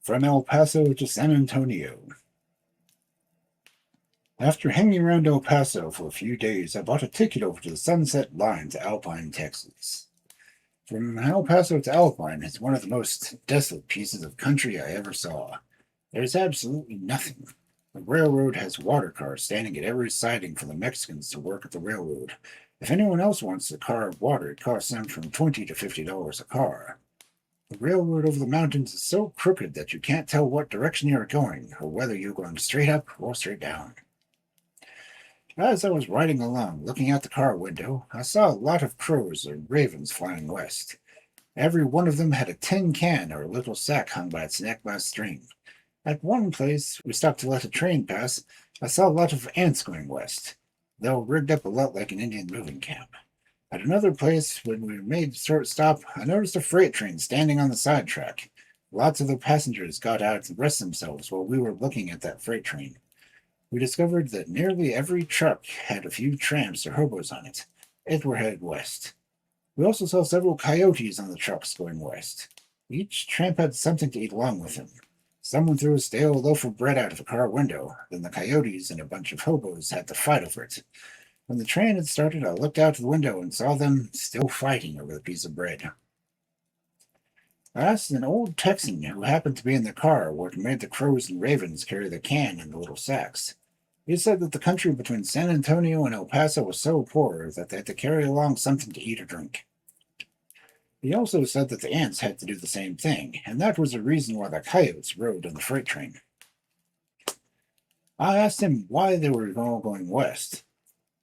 From El Paso to San Antonio. After hanging around El Paso for a few days, I bought a ticket over to the Sunset Line to Alpine, Texas. From El Paso to Alpine is one of the most desolate pieces of country I ever saw. There's absolutely nothing. The railroad has water cars standing at every siding for the Mexicans to work at the railroad. If anyone else wants a car of water, it costs them from $20 to $50 a car. The railroad over the mountains is so crooked that you can't tell what direction you are going, or whether you're going straight up or straight down. As I was riding along, looking out the car window, I saw a lot of crows or ravens flying west. Every one of them had a tin can or a little sack hung by its neck by a string. At one place, we stopped to let a train pass. I saw a lot of ants going west. They were rigged up a lot like an Indian moving camp. At another place, when we made a short stop, I noticed a freight train standing on the side track. Lots of the passengers got out to rest themselves while we were looking at that freight train. We discovered that nearly every truck had a few tramps or hobos on it. It were headed west. We also saw several coyotes on the trucks going west. Each tramp had something to eat along with him. Someone threw a stale loaf of bread out of a car window. Then the coyotes and a bunch of hobos had to fight over it. When the train had started, I looked out the window and saw them still fighting over the piece of bread. I asked an old Texan who happened to be in the car what made the crows and ravens carry the can in the little sacks. He said that the country between San Antonio and El Paso was so poor that they had to carry along something to eat or drink. He also said that the ants had to do the same thing, and that was the reason why the coyotes rode on the freight train. I asked him why they were all going west.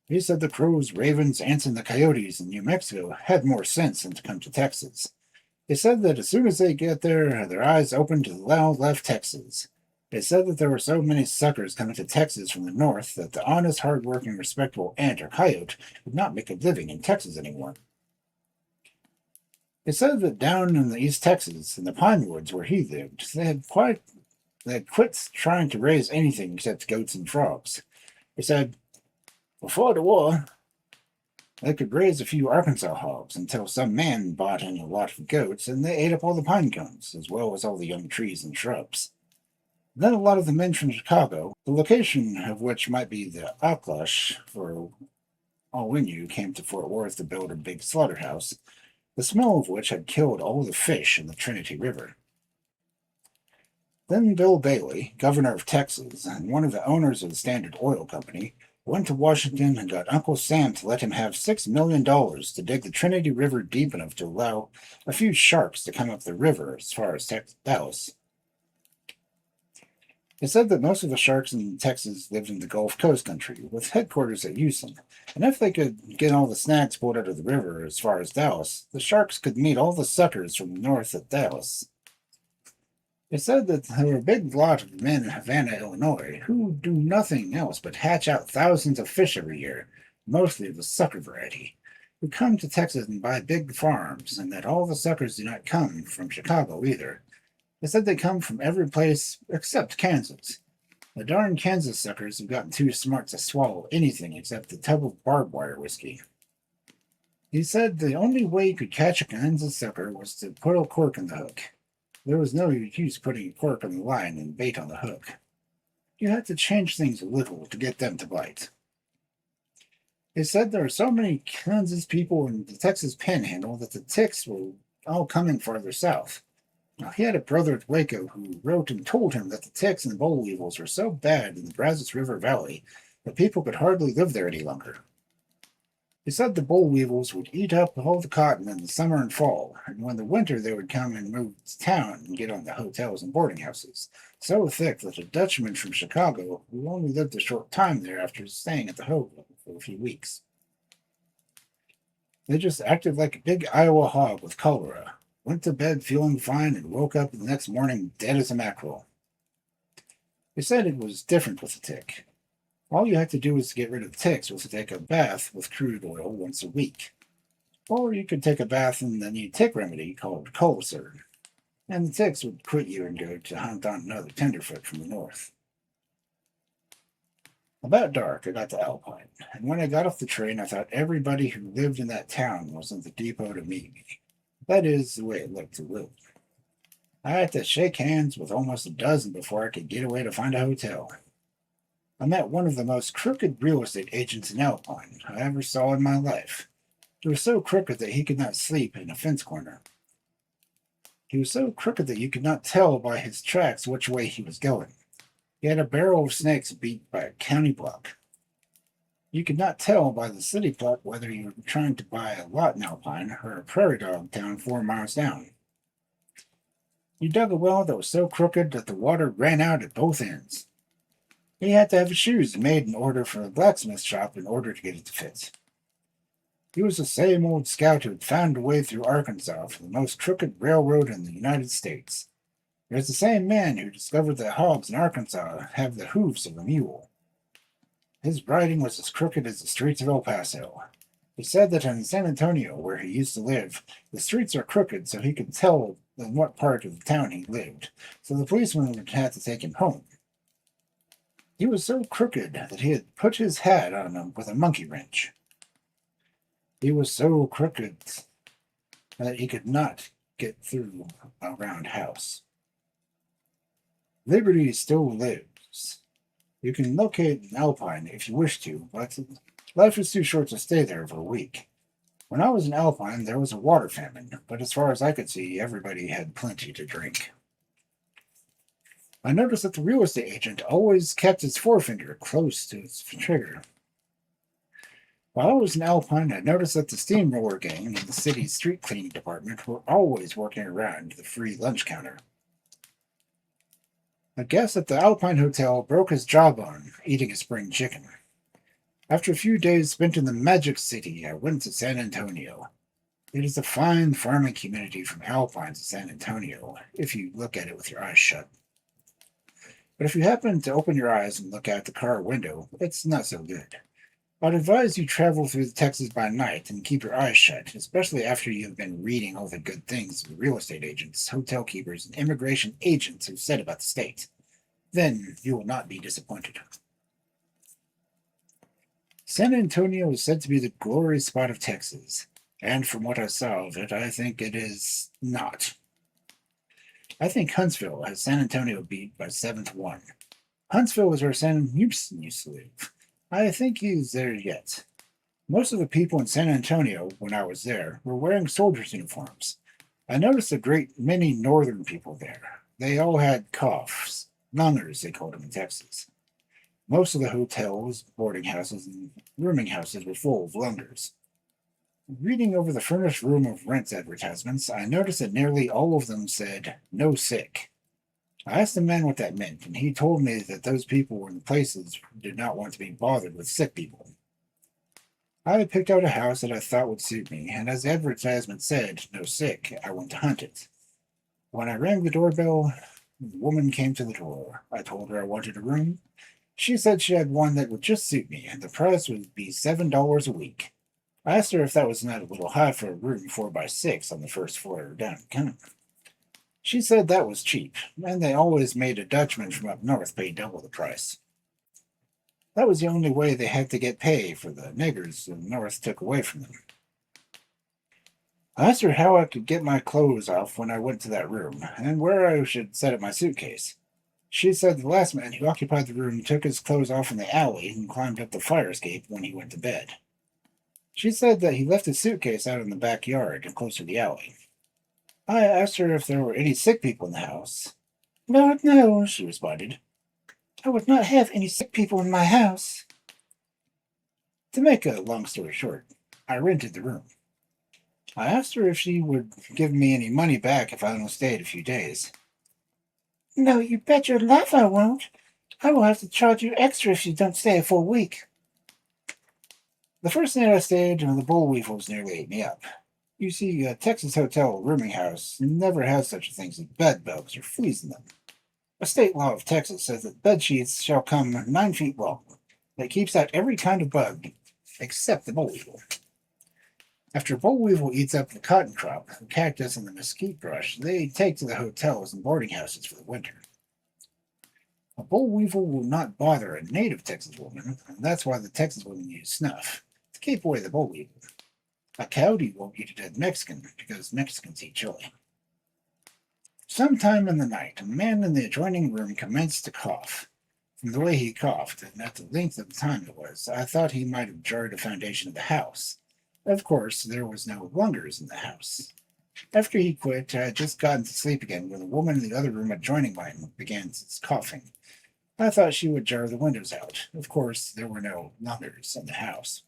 He said the crows, ravens, ants, and the coyotes in New Mexico had more sense than to come to Texas. He said that as soon as they get there, their eyes open to the loud left Texas. They said that there were so many suckers coming to Texas from the north that the honest, hard-working, respectable ant or coyote would not make a living in Texas anymore. It said that down in the East Texas, in the pine woods where he lived, they had quit trying to raise anything except goats and frogs. He said, before the war, they could raise a few Arkansas hogs until some man bought in a lot of goats, and they ate up all the pine cones, as well as all the young trees and shrubs. Then a lot of the men from Chicago, the location of which might be the Oshkosh, for all we knew, came to Fort Worth to build a big slaughterhouse, the smell of which had killed all the fish in the Trinity River. Then Bill Bailey, governor of Texas, and one of the owners of the Standard Oil Company, went to Washington and got Uncle Sam to let him have $6 million to dig the Trinity River deep enough to allow a few sharks to come up the river as far as Dallas. It said that most of the sharks in Texas lived in the Gulf Coast country, with headquarters at Houston, and if they could get all the snags pulled out of the river as far as Dallas, the sharks could meet all the suckers from the north at Dallas. It said that there were a big lot of men in Havana, Illinois, who do nothing else but hatch out thousands of fish every year, mostly of the sucker variety, who come to Texas and buy big farms, and that all the suckers do not come from Chicago either. They said they come from every place except Kansas. The darn Kansas suckers have gotten too smart to swallow anything except a tub of barbed wire whiskey. He said the only way you could catch a Kansas sucker was to put a cork in the hook. There was no use putting a cork on the line and bait on the hook. You had to change things a little to get them to bite. It said there are so many Kansas people in the Texas Panhandle that the ticks were all coming farther south. Now, he had a brother at Waco who wrote and told him that the ticks and boll weevils were so bad in the Brazos River Valley that people could hardly live there any longer. He said the boll weevils would eat up all the cotton in the summer and fall, and when the winter they would come and move to town and get on the hotels and boarding houses, so thick that a Dutchman from Chicago, who only lived a short time there after staying at the hotel for a few weeks. They just acted like a big Iowa hog with cholera, went to bed feeling fine, and woke up the next morning dead as a mackerel. He said it was different with the tick. All you had to do was to get rid of the ticks was to take a bath with crude oil once a week. Or you could take a bath in the new tick remedy called Callison, and the ticks would quit you and go to hunt on another tenderfoot from the north. About dark, I got to Alpine, and when I got off the train, I thought everybody who lived in that town was at the depot to meet me. That is the way it looked to live. I had to shake hands with almost a dozen before I could get away to find a hotel. I met one of the most crooked real estate agents in Alpine I ever saw in my life. He was so crooked that he could not sleep in a fence corner. He was so crooked that you could not tell by his tracks which way he was going. He had a barrel of snakes beat by a county block. You could not tell by the city plot whether you were trying to buy a lot in Alpine or a prairie dog town 4 miles down. You dug a well that was so crooked that the water ran out at both ends. He had to have his shoes made in order for a blacksmith shop in order to get it to fit. He was the same old scout who had found a way through Arkansas for the most crooked railroad in the United States. It was the same man who discovered that hogs in Arkansas have the hoofs of a mule. His riding was as crooked as the streets of El Paso. He said that in San Antonio, where he used to live, the streets are crooked so he could tell in what part of the town he lived, so the policeman would have to take him home. He was so crooked that he had put his hat on him with a monkey wrench. He was so crooked that he could not get through a round house. Liberty still lives. You can locate in Alpine if you wish to, but life is too short to stay there for a week. When I was in Alpine, there was a water famine, but as far as I could see, everybody had plenty to drink. I noticed that the real estate agent always kept his forefinger close to its trigger. While I was in Alpine, I noticed that the steamroller gang in the city's street cleaning department were always working around the free lunch counter. A guest at the Alpine Hotel broke his jawbone eating a spring chicken. After a few days spent in the Magic City, I went to San Antonio. It is a fine farming community from Alpine to San Antonio, if you look at it with your eyes shut. But if you happen to open your eyes and look out the car window, it's not so good. I'd advise you travel through Texas by night and keep your eyes shut, especially after you've been reading all the good things the real estate agents, hotel keepers, and immigration agents have said about the state. Then you will not be disappointed. San Antonio is said to be the glory spot of Texas, and from what I saw of it, I think it is not. I think Huntsville has San Antonio beat by 7-1. Huntsville is where Sam Houston used to live. I think he's there yet. Most of the people in San Antonio, when I was there, were wearing soldiers' uniforms. I noticed a great many northern people there. They all had coughs, lungers, they called them in Texas. Most of the hotels, boarding houses, and rooming houses were full of lungers. Reading over the furnished room of rents advertisements, I noticed that nearly all of them said, "No sick." I asked the man what that meant, and he told me that those people were in places who did not want to be bothered with sick people. I had picked out a house that I thought would suit me, and as the advertisement said, "No sick," I went to hunt it. When I rang the doorbell, the woman came to the door. I told her I wanted a room. She said she had one that would just suit me, and the price would be $7 a week. I asked her if that was not a little high for a room 4x6 on the first floor downtown. She said that was cheap, and they always made a Dutchman from up north pay double the price. That was the only way they had to get pay for the niggers the north took away from them. I asked her how I could get my clothes off when I went to that room, and where I should set up my suitcase. She said the last man who occupied the room took his clothes off in the alley and climbed up the fire escape when he went to bed. She said that he left his suitcase out in the backyard, close to the alley. I asked her if there were any sick people in the house. "Lord, no," she responded. "I would not have any sick people in my house." To make a long story short, I rented the room. I asked her if she would give me any money back if I only stayed a few days. "No, you bet your life I won't. I will have to charge you extra if you don't stay a full week." The first night I stayed, the boll weevils nearly ate me up. You see, a Texas hotel rooming house never has such things as bed bugs or fleas in them. A state law of Texas says that bed sheets shall come 9 feet long. That keeps out every kind of bug, except the boll weevil. After a boll weevil eats up the cotton crop, the cactus, and the mesquite brush, they take to the hotels and boarding houses for the winter. A boll weevil will not bother a native Texas woman, and that's why the Texas women use snuff, to keep away the boll weevil. A coyote won't eat a dead Mexican, because Mexicans eat chili. Sometime in the night, a man in the adjoining room commenced to cough. From the way he coughed, and at the length of time it was, I thought he might have jarred the foundation of the house. Of course, there was no lungers in the house. After he quit, I had just gotten to sleep again when the woman in the other room adjoining mine began coughing. I thought she would jar the windows out. Of course, there were no lungers in the house.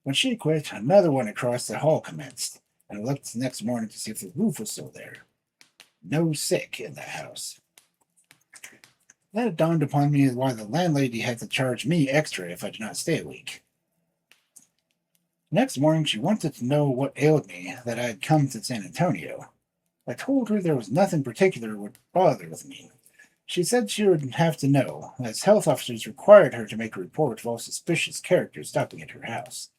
When she quit, another one across the hall commenced, and I looked the next morning to see if the roof was still there. No sick in the house. Then it dawned upon me why the landlady had to charge me extra if I did not stay a week. Next morning, she wanted to know what ailed me that I had come to San Antonio. I told her there was nothing particular would bother with me. She said she would have to know, as health officers required her to make a report of all suspicious characters stopping at her house.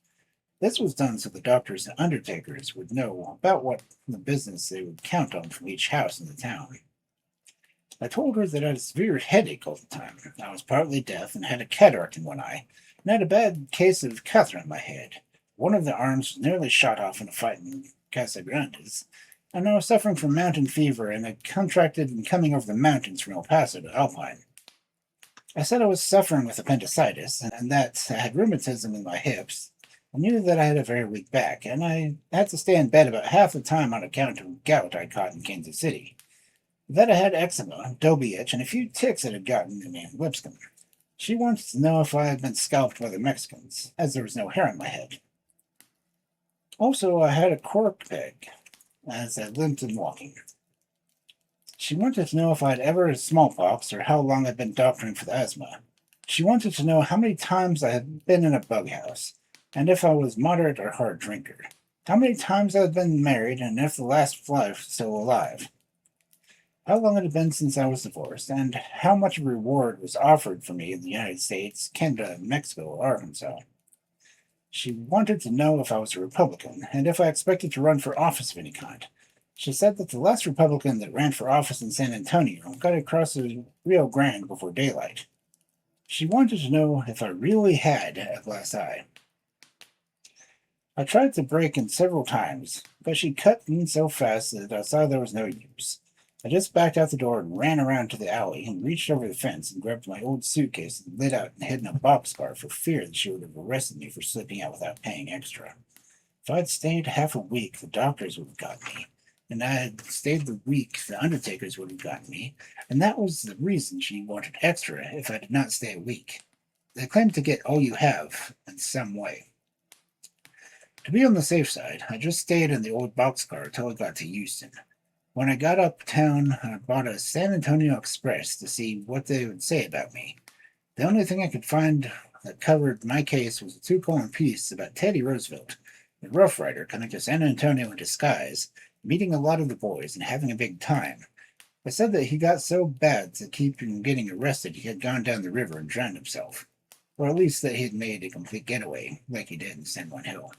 This was done so the doctors and undertakers would know about what the business they would count on from each house in the town. I told her that I had a severe headache all the time. I was partly deaf and had a cataract in one eye, and had a bad case of catarrh in my head. One of the arms was nearly shot off in a fight in Casa Grandes, and I was suffering from mountain fever and had contracted in coming over the mountains from El Paso to Alpine. I said I was suffering with appendicitis, and that I had rheumatism in my hips. I knew that I had a very weak back, and I had to stay in bed about half the time on account of gout I caught in Kansas City. That I had eczema, dobie itch, and a few ticks that had gotten in my Lipscomb. She wanted to know if I had been scalped by the Mexicans, as there was no hair on my head. Also, I had a cork peg, as I limped and walking. She wanted to know if I had ever had smallpox or how long I'd been doctoring for the asthma. She wanted to know how many times I had been in a bug house, and if I was moderate or hard drinker. How many times I had been married, and if the last wife was still alive. How long it had been since I was divorced, and how much reward was offered for me in the United States, Canada, Mexico, or Arkansas. She wanted to know if I was a Republican, and if I expected to run for office of any kind. She said that the last Republican that ran for office in San Antonio got across the Rio Grande before daylight. She wanted to know if I really had a glass eye. I tried to break in several times, but she cut in so fast that I saw there was no use. I just backed out the door and ran around to the alley and reached over the fence and grabbed my old suitcase and lit out and hid in a boxcar for fear that she would have arrested me for slipping out without paying extra. If I'd stayed half a week, the doctors would have got me. And I had stayed the week, the undertakers would have gotten me. And that was the reason she wanted extra if I did not stay a week. They claim to get all you have in some way. To be on the safe side, I just stayed in the old boxcar till I got to Houston. When I got uptown, I bought a San Antonio Express to see what they would say about me. The only thing I could find that covered my case was a two-column piece about Teddy Roosevelt, the Rough Rider coming to San Antonio in disguise, meeting a lot of the boys and having a big time. It said that he got so bad to keep from getting arrested he had gone down the river and drowned himself. Or at least that he had made a complete getaway, like he did in San Juan Hill.